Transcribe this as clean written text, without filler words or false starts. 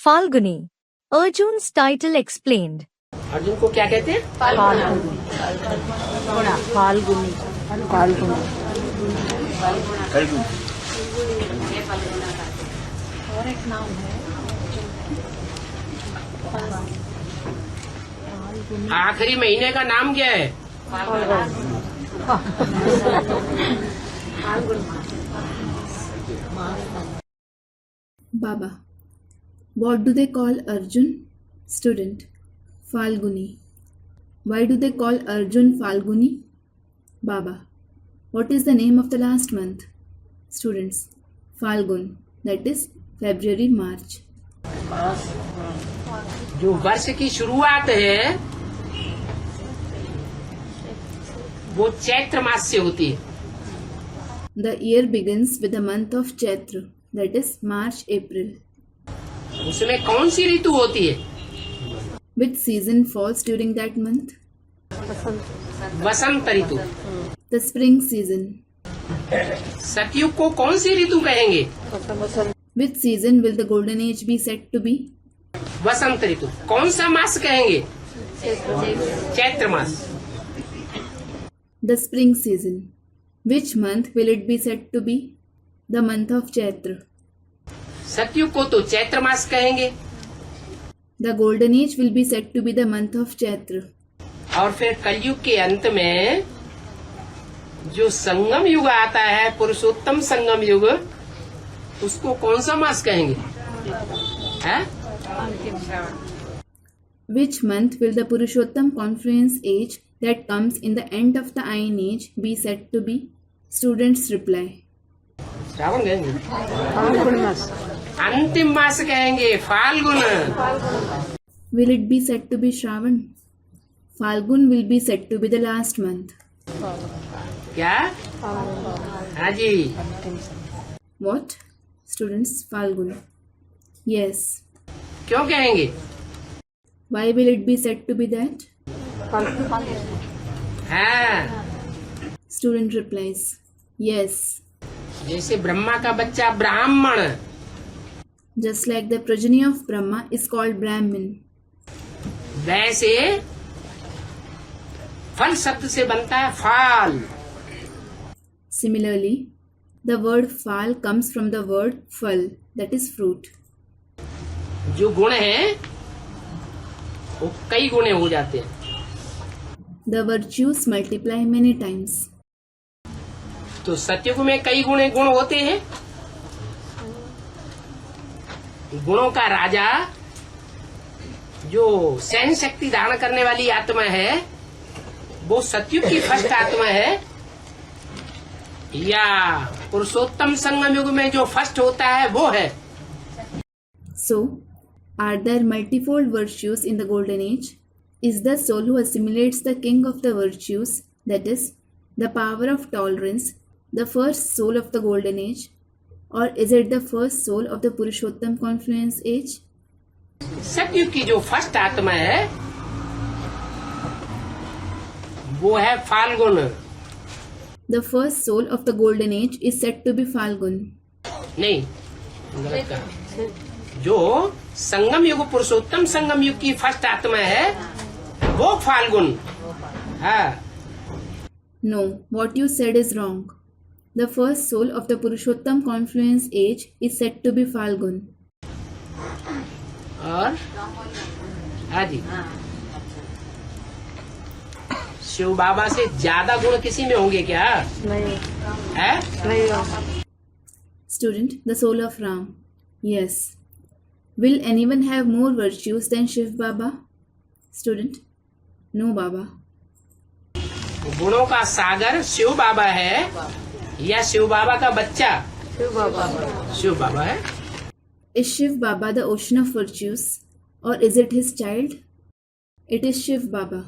Falguni. Arjun's title explained. Arjun को क्या कहते हैं? फाल्गुनी। और एक नाम है आखिरी महीने का नाम क्या है? Baba. What do they call Arjun? Student. Falguni. Why do they call Arjun Falguni? Baba. What is the name of the last month? Students. Falgun. That is February, March. जो वर्ष की शुरुआत है वो चैत्र मास से होती है। The year begins with the month of Chaitra. That is March, April. उसमें कौन सी ऋतु होती है? Which season falls during that month? Vasant Ritu. The spring season. सतयुग को कौन सी ऋतु कहेंगे? Which season will the golden age be said to be? वसंत ऋतु। कौन सा मास कहेंगे? चैत्र मास। The spring season. Which month will it be said to be? The month of Chaitra. सतयुग को तो चैत्र मास कहेंगे। The golden age will be said to be the month of Chaitra. और फिर कलयुग के अंत में जो संगम युग आता है, पुरुषोत्तम संगम युग, उसको कौन सा मास कहेंगे? है? Which month will the Purushottam confluence age that comes in the end of the Iron Age be said to be? Students reply. Shravan कहेंगे। अंतिम मास कहेंगे Phalgun. Will it be said to be Shravan? Falgun will be said to be the last month. क्या? हाँ जी। What? Students, Falgun. Yes. क्यों कहेंगे? Why will it be said to be that? हाँ, Student replies. Yes. जैसे ब्रह्मा का बच्चा ब्राह्मण, Just like the progeny of Brahma is called Brahmin. वैसे फल शब्द से बनता है फाल। Similarly, the word Fal comes from the word Fal, that is fruit. जो गुण है वो कई गुणे हो जाते हैं। The virtues multiply many times. तो सतयुग में कई गुण होते हैं। गुणों का राजा जो सहन शक्ति धारण करने वाली आत्मा है वो सतयुग की फर्स्ट आत्मा है, या पुरुषोत्तम संगम युग में जो फर्स्ट होता है वो है। So, are there multifold virtues in the golden age? Is the soul who assimilates the king of the virtues, that is, the power of tolerance, the first soul of the golden age? Or is it the first soul of the Purushottam confluence age? सतयुग की जो first आत्मा है वो है Phalgun. The first soul of the golden age is said to be Falgun. नहीं, गलत कहा। जो संगम युग, पुरुषोत्तम संगम युग की फर्स्ट आत्मा है वो फाल्गुन। हाँ। No, what you said is wrong. The first soul of the Purushottam confluence age is said to be Falgun. और हाँ जी, शिव बाबा से ज्यादा गुण किसी में होंगे क्या? नहीं है? नहीं। Student, the soul of Ram. Yes. Will anyone have more virtues than Shiv Baba? Student, no Baba. गुणों का सागर शिव बाबा है या शिव बाबा का बच्चा? शिव बाबा है। Is Shiv Baba the ocean of virtues or is it his child? It is Shiv Baba.